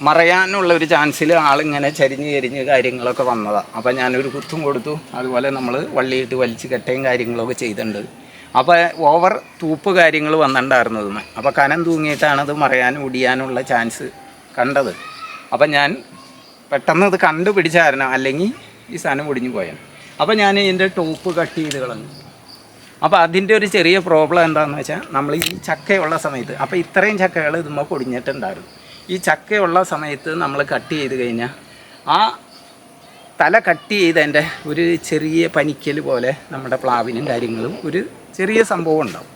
മറയാനുള്ള ഒരു ചാൻസിൽ ആളിങ്ങനെ ചരിഞ്ഞ് കാര്യങ്ങളൊക്കെ വന്നതാണ്. അപ്പോൾ ഞാനൊരു കുത്തും കൊടുത്തു. അതുപോലെ നമ്മൾ വള്ളിയിട്ട് വലിച്ച് കെട്ടയും കാര്യങ്ങളൊക്കെ ചെയ്തിട്ടുണ്ട്. അപ്പോൾ ഓവർ തൂപ്പ് കാര്യങ്ങൾ വന്നിട്ടുണ്ടായിരുന്നതുമേ. അപ്പോൾ കനം തൂങ്ങിയിട്ടാണ് അത് മറയാനും ഒടിയാനുള്ള ചാൻസ് കണ്ടത്. അപ്പം ഞാൻ പെട്ടെന്ന് ഇത് കണ്ടുപിടിച്ചായിരുന്നു, അല്ലെങ്കിൽ ഈ സാധനം ഒടിഞ്ഞു പോയാൽ. അപ്പോൾ ഞാൻ ഇതിൻ്റെ ടോപ്പ് കട്ട് ചെയ്ത് കളഞ്ഞു. അപ്പോൾ അതിൻ്റെ ഒരു ചെറിയ പ്രോബ്ലം എന്താണെന്ന് വെച്ചാൽ, നമ്മൾ ഈ ചക്കയുള്ള സമയത്ത്, അപ്പോൾ ഇത്രയും ചക്കകൾ ഇതുമ്പോൾ പൊടിഞ്ഞിട്ടുണ്ടായിരുന്നു. ഈ ചക്കയുള്ള സമയത്ത് നമ്മൾ കട്ട് ചെയ്ത് കഴിഞ്ഞാൽ ആ തല കട്ട് ചെയ്തതിൻ്റെ ഒരു ചെറിയ പനിക്കൽ പോലെ നമ്മുടെ പ്ലാവിനും കാര്യങ്ങളും ഒരു ചെറിയ സംഭവം ഉണ്ടാവും.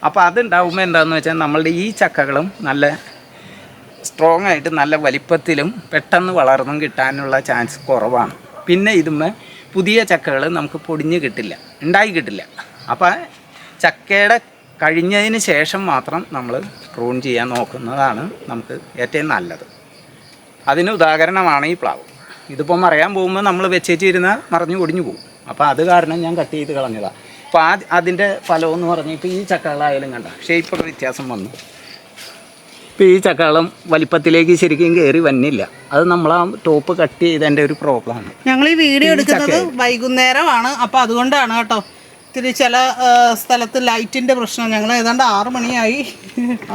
അപ്പോൾ അതുണ്ടാവുമ്പോൾ എന്താണെന്ന് വെച്ചാൽ, നമ്മളുടെ ഈ ചക്കകളും നല്ല സ്ട്രോങ് ആയിട്ട് നല്ല വലിപ്പത്തിലും പെട്ടെന്ന് വളർന്നും കിട്ടാനുള്ള ചാൻസ് കുറവാണ്. പിന്നെ ഇതുമ്മേ പുതിയ ചക്കകൾ നമുക്ക് പൊടിഞ്ഞ് കിട്ടില്ല, ഉണ്ടായി കിട്ടില്ല. അപ്പോൾ ചക്കയുടെ കഴിഞ്ഞതിന് ശേഷം മാത്രം നമ്മൾ പ്രൂൺ ചെയ്യാൻ നോക്കുന്നതാണ് നമുക്ക് ഏറ്റവും നല്ലത്. അതിന് ഉദാഹരണമാണ് ഈ പ്ലാവ്. ഇതിപ്പോൾ മറയാൻ പോകുമ്പോൾ നമ്മൾ വെച്ചേച്ചിരുന്നാൽ മറിഞ്ഞു പൊടിഞ്ഞു പോകും. അപ്പോൾ അത് കാരണം ഞാൻ കട്ട് ചെയ്ത് കളഞ്ഞതാണ്. അപ്പോൾ അതിൻ്റെ ഫലമെന്ന് പറഞ്ഞാൽ, ഇപ്പോൾ ഈ ചക്കകളായാലും കണ്ട ഷേപ്പൊക്കെ വ്യത്യാസം വന്നു. ഇപ്പോൾ ഈ ചക്കകളും വലിപ്പത്തിലേക്ക് ശരിക്കും കയറി വന്നില്ല. അത് നമ്മൾ ആ ടോപ്പ് കട്ട് ചെയ്തതിൻ്റെ ഒരു പ്രോബ്ലമാണ്. ഞങ്ങൾ ഈ വീഡിയോ എടുക്കുന്നത് വൈകുന്നേരമാണ്. അപ്പോൾ അതുകൊണ്ടാണ് കേട്ടോ. ഇത്തിരി ചില സ്ഥലത്ത് ലൈറ്റിൻ്റെ പ്രശ്നം. ഞങ്ങൾ ഏതാണ്ട് 6 മണിയായി.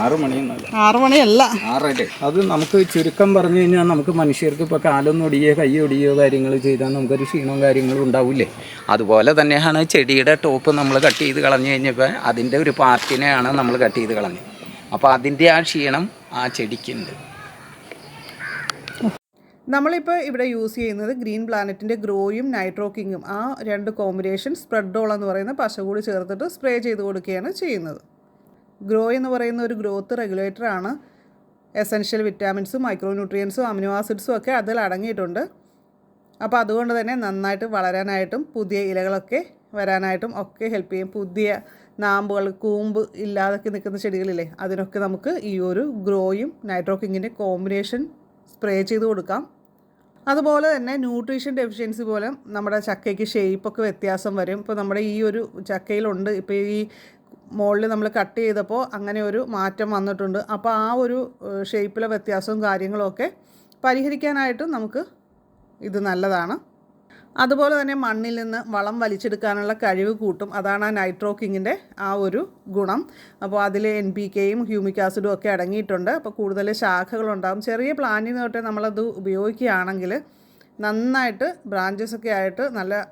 6 മണിയൊന്നുമല്ല, 6 മണിയല്ല, 6:30. അത് നമുക്ക് ചുരുക്കം പറഞ്ഞു കഴിഞ്ഞാൽ, നമുക്ക് മനുഷ്യർക്ക് ഇപ്പോൾ കാലൊന്നും ഒടിയോ കൈ ഒടിയോ കാര്യങ്ങൾ ചെയ്താൽ നമുക്കൊരു ക്ഷീണവും കാര്യങ്ങളും ഉണ്ടാവില്ലേ. അതുപോലെ തന്നെയാണ് ചെടിയുടെ ടോപ്പ് നമ്മൾ കട്ട് ചെയ്ത് കളഞ്ഞു കഴിഞ്ഞപ്പോൾ അതിൻ്റെ ഒരു പാർട്ടിനെയാണ് നമ്മൾ കട്ട് ചെയ്ത് കളഞ്ഞത്. അപ്പോൾ അതിൻ്റെ ആ ക്ഷീണം ആ ചെടിക്കുണ്ട്. നമ്മളിപ്പോൾ ഇവിടെ യൂസ് ചെയ്യുന്നത് ഗ്രീൻ പ്ലാനറ്റിൻ്റെ ഗ്രോയും നൈട്രോ കിങ്ങും, ആ 2 കോമ്പിനേഷൻ സ്പ്രെഡോൾ എന്ന് പറയുന്ന പശ കൂടി ചേർത്തിട്ട് സ്പ്രേ ചെയ്ത് കൊടുക്കുകയാണ് ചെയ്യുന്നത്. ഗ്രോ എന്ന് പറയുന്ന ഒരു ഗ്രോത്ത് റെഗുലേറ്ററാണ്. എസെൻഷ്യൽ വിറ്റാമിൻസും മൈക്രോ ന്യൂട്രിയൻസും അമിനോ ആസിഡ്സും ഒക്കെ അതിൽ അടങ്ങിയിട്ടുണ്ട്. അപ്പോൾ അതുകൊണ്ട് തന്നെ നന്നായിട്ട് വളരാനായിട്ടും പുതിയ ഇലകളൊക്കെ വരാനായിട്ടും ഒക്കെ ഹെൽപ്പ് ചെയ്യും. പുതിയ നാമ്പുകൾ, കൂമ്പ് ഇല്ലാതൊക്കെ നിൽക്കുന്ന ചെടികളില്ലേ, അതിനൊക്കെ നമുക്ക് ഈ ഒരു ഗ്രോയും നൈട്രോ കിങ്ങിൻ്റെ കോമ്പിനേഷൻ സ്പ്രേ ചെയ്ത് കൊടുക്കാം. അതുപോലെ തന്നെ ന്യൂട്രീഷൻ ഡെഫിഷ്യൻസി പോലെ നമ്മുടെ ചക്കയ്ക്ക് ഷേപ്പൊക്കെ വ്യത്യാസം വരും. ഇപ്പോൾ നമ്മുടെ ഈ ഒരു ചക്കയിലുണ്ട്, ഇപ്പോൾ ഈ മുകളിൽ നമ്മൾ കട്ട് ചെയ്തപ്പോൾ അങ്ങനെ ഒരു മാറ്റം വന്നിട്ടുണ്ട്. അപ്പോൾ ആ ഒരു ഷേപ്പിലെ വ്യത്യാസവും കാര്യങ്ങളൊക്കെ പരിഹരിക്കാനായിട്ട് നമുക്ക് ഇത് നല്ലതാണ്. അതുപോലെ തന്നെ മണ്ണിൽ നിന്ന് വളം വലിച്ചെടുക്കാനുള്ള കഴിവ് കൂട്ടും. അതാണ് ആ നൈട്രോ കിങ്ങിൻ്റെ ആ ഒരു ഗുണം. അപ്പോൾ അതിൽ NPKയും ഹ്യൂമിക് ആസിഡും ഒക്കെ അടങ്ങിയിട്ടുണ്ട്. അപ്പോൾ കൂടുതൽ ശാഖകളുണ്ടാകും. ചെറിയ പ്ലാന്റിന് തൊട്ടേ നമ്മളത് ഉപയോഗിക്കുകയാണെങ്കിൽ നന്നായിട്ട് ബ്രാഞ്ചസൊക്കെ ആയിട്ട് നല്ല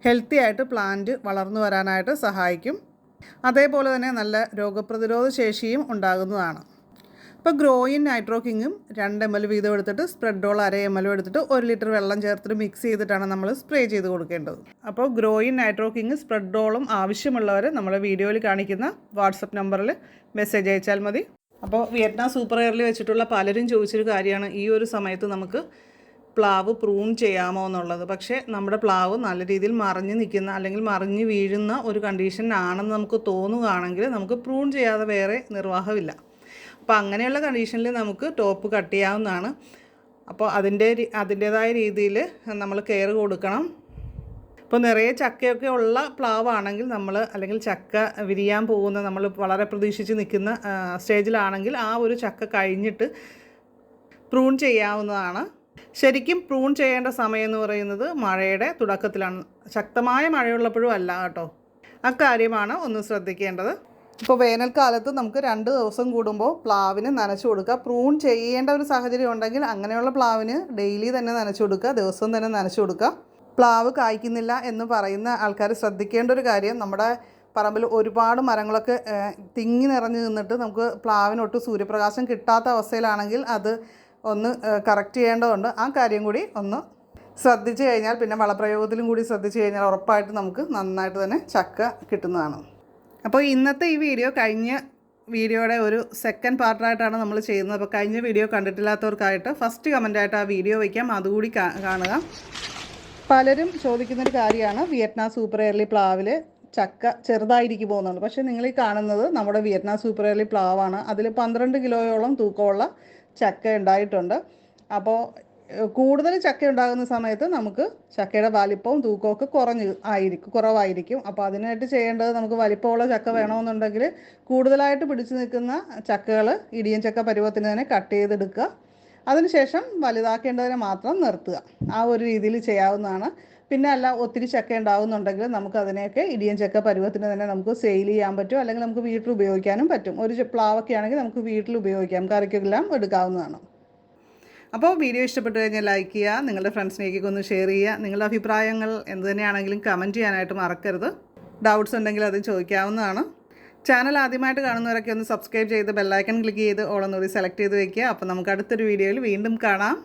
ഹെൽത്തി ആയിട്ട് പ്ലാന്റ് വളർന്നു വരാനായിട്ട് സഹായിക്കും. അതേപോലെ തന്നെ നല്ല രോഗപ്രതിരോധ ശേഷിയും ഉണ്ടാകുന്നതാണ്. ഇപ്പോൾ ഗ്രോയും നൈട്രോ കിങ്ങും 2 ml വീതം എടുത്തിട്ട് സ്പ്രെഡോൾ 1/2 ml എടുത്തിട്ട് 1 ലിറ്റർ വെള്ളം ചേർത്തിട്ട് മിക്സ് ചെയ്തിട്ടാണ് നമ്മൾ സ്പ്രേ ചെയ്ത് കൊടുക്കേണ്ടത്. അപ്പോൾ ഗ്രോയും നൈട്രോ കിങ്ങും സ്പ്രെഡോളും ആവശ്യമുള്ളവർ നമ്മളെ വീഡിയോയിൽ കാണിക്കുന്ന വാട്സപ്പ് നമ്പറിൽ മെസ്സേജ് അയച്ചാൽ മതി. അപ്പോൾ വിയറ്റ്നാം സൂപ്പർ എയറിൽ വെച്ചിട്ടുള്ള പലരും ചോദിച്ചൊരു കാര്യമാണ്, ഈ ഒരു സമയത്ത് നമുക്ക് പ്ലാവ് പ്രൂൺ ചെയ്യാമോ എന്നുള്ളത്. പക്ഷേ നമ്മുടെ പ്ലാവ് നല്ല രീതിയിൽ മറിഞ്ഞ് നിൽക്കുന്ന അല്ലെങ്കിൽ മറിഞ്ഞ് വീഴുന്ന ഒരു കണ്ടീഷനാണെന്ന് നമുക്ക് തോന്നുകയാണെങ്കിൽ നമുക്ക് പ്രൂൺ ചെയ്യാതെ വേറെ നിർവാഹമില്ല. അപ്പോൾ അങ്ങനെയുള്ള കണ്ടീഷനിൽ നമുക്ക് ടോപ്പ് കട്ട് ചെയ്യാവുന്നതാണ്. അപ്പോൾ അതിൻ്റേതായ രീതിയിൽ നമ്മൾ കെയർ കൊടുക്കണം. ഇപ്പോൾ നിറയെ ചക്കയൊക്കെ ഉള്ള പ്ലാവാണെങ്കിൽ നമ്മൾ, അല്ലെങ്കിൽ ചക്ക വിരിയാൻ പോകുന്ന, നമ്മൾ വളരെ പ്രതീക്ഷിച്ച് നിൽക്കുന്ന സ്റ്റേജിലാണെങ്കിൽ ആ ഒരു ചക്ക കഴിഞ്ഞിട്ട് പ്രൂൺ ചെയ്യാവുന്നതാണ്. ശരിക്കും പ്രൂൺ ചെയ്യേണ്ട സമയം എന്ന് പറയുന്നത് മഴയുടെ തുടക്കത്തിലാണ്. ശക്തമായ മഴയുള്ളപ്പോഴും അല്ല കേട്ടോ. അക്കാര്യമാണ് ഒന്ന് ശ്രദ്ധിക്കേണ്ടത്. ഇപ്പോൾ വേനൽക്കാലത്ത് നമുക്ക് 2 ദിവസം കൂടുമ്പോൾ പ്ലാവിന് നനച്ചു കൊടുക്കുക. പ്രൂൺ ചെയ്യേണ്ട ഒരു സാഹചര്യം ഉണ്ടെങ്കിൽ അങ്ങനെയുള്ള പ്ലാവിന് ഡെയിലി തന്നെ നനച്ചു കൊടുക്കുക, ദിവസവും തന്നെ നനച്ചു കൊടുക്കുക. പ്ലാവ് കായ്ക്കുന്നില്ല എന്ന് പറയുന്ന ആൾക്കാർ ശ്രദ്ധിക്കേണ്ട ഒരു കാര്യം, നമ്മുടെ പറമ്പിൽ ഒരുപാട് മരങ്ങളൊക്കെ തിങ്ങി നിറഞ്ഞു നിന്നിട്ട് നമുക്ക് പ്ലാവിനൊട്ട് സൂര്യപ്രകാശം കിട്ടാത്ത അവസ്ഥയിലാണെങ്കിൽ അത് ഒന്ന് കറക്റ്റ് ചെയ്യേണ്ടതുണ്ട്. ആ കാര്യം കൂടി ഒന്ന് ശ്രദ്ധിച്ചു കഴിഞ്ഞാൽ, പിന്നെ വളപ്രയോഗത്തിലും കൂടി ശ്രദ്ധിച്ചു കഴിഞ്ഞാൽ ഉറപ്പായിട്ട് നമുക്ക് നന്നായിട്ട് തന്നെ ചക്ക കിട്ടുന്നതാണ്. അപ്പോൾ ഇന്നത്തെ ഈ വീഡിയോ കഴിഞ്ഞ വീഡിയോയുടെ ഒരു സെക്കൻഡ് പാർട്ടായിട്ടാണ് നമ്മൾ ചെയ്യുന്നത്. അപ്പോൾ കഴിഞ്ഞ വീഡിയോ കണ്ടിട്ടില്ലാത്തവർക്കായിട്ട് ഫസ്റ്റ് കമൻറ്റായിട്ട് ആ വീഡിയോ വയ്ക്കാം, അതുകൂടി കാണുക. പലരും ചോദിക്കുന്നൊരു കാര്യമാണ്, വിയറ്റ്നാം സൂപ്പർ എയർലി പ്ലാവിൽ ചക്ക ചെറുതായിരിക്കും പോകുന്നുണ്ട്. പക്ഷേ നിങ്ങൾ ഈ കാണുന്നത് നമ്മുടെ വിയറ്റ്നാം സൂപ്പർ എയർലി പ്ലാവാണ്. അതിൽ 12 കിലോയോളം തൂക്കമുള്ള ചക്ക ഉണ്ടായിട്ടുണ്ട്. അപ്പോൾ കൂടുതൽ ചക്ക ഉണ്ടാകുന്ന സമയത്ത് നമുക്ക് ചക്കയുടെ വലിപ്പവും തൂക്കമൊക്കെ കുറവായിരിക്കും. അപ്പോൾ അതിനായിട്ട് ചെയ്യേണ്ടത്, നമുക്ക് വലിപ്പമുള്ള ചക്ക വേണമെന്നുണ്ടെങ്കിൽ കൂടുതലായിട്ട് പിടിച്ചു നിൽക്കുന്ന ചക്കകൾ ഇടിയൻ ചക്ക പരുവത്തിന് തന്നെ കട്ട് ചെയ്തെടുക്കുക. അതിനുശേഷം വലുതാക്കേണ്ടതിനെ മാത്രം നിർത്തുക. ആ ഒരു രീതിയിൽ ചെയ്യാവുന്നതാണ്. പിന്നെ അല്ല ഒത്തിരി ചക്ക ഉണ്ടാകുന്നുണ്ടെങ്കിൽ നമുക്ക് അതിനെയൊക്കെ ഇടിയൻ ചക്ക പരുവത്തിന് തന്നെ നമുക്ക് സെയിൽ ചെയ്യാൻ പറ്റും, അല്ലെങ്കിൽ നമുക്ക് വീട്ടിൽ ഉപയോഗിക്കാനും പറ്റും. ഒരു പ്ലാവൊക്കെ ആണെങ്കിൽ നമുക്ക് വീട്ടിൽ ഉപയോഗിക്കാം, കറിക്കെല്ലാം എടുക്കാവുന്നതാണ്. അപ്പോൾ വീഡിയോ ഇഷ്ടപ്പെട്ട് കഴിഞ്ഞാൽ ലൈക്ക് ചെയ്യുക, നിങ്ങളുടെ ഫ്രണ്ട്സിനേക്കൊക്കെ ഒന്ന് ഷെയർ ചെയ്യുക. നിങ്ങളുടെ അഭിപ്രായങ്ങൾ എന്ത് തന്നെയാണെങ്കിലും കമൻറ്റ് ചെയ്യാനായിട്ട് മറക്കരുത്. ഡൗട്ട്സ് ഉണ്ടെങ്കിൽ അത് ചോദിക്കാവുന്നതാണ്. ചാനൽ ആദ്യമായിട്ട് കാണുന്നവരൊക്കെ ഒന്ന് സബ്സ്ക്രൈബ് ചെയ്ത് ബെല്ലൈക്കൺ ക്ലിക്ക് ചെയ്ത് ഓളൊന്നുകൂടി സെലക്ട് ചെയ്ത് വയ്ക്കുക. അപ്പോൾ നമുക്ക് അടുത്തൊരു വീഡിയോയിൽ വീണ്ടും കാണാം.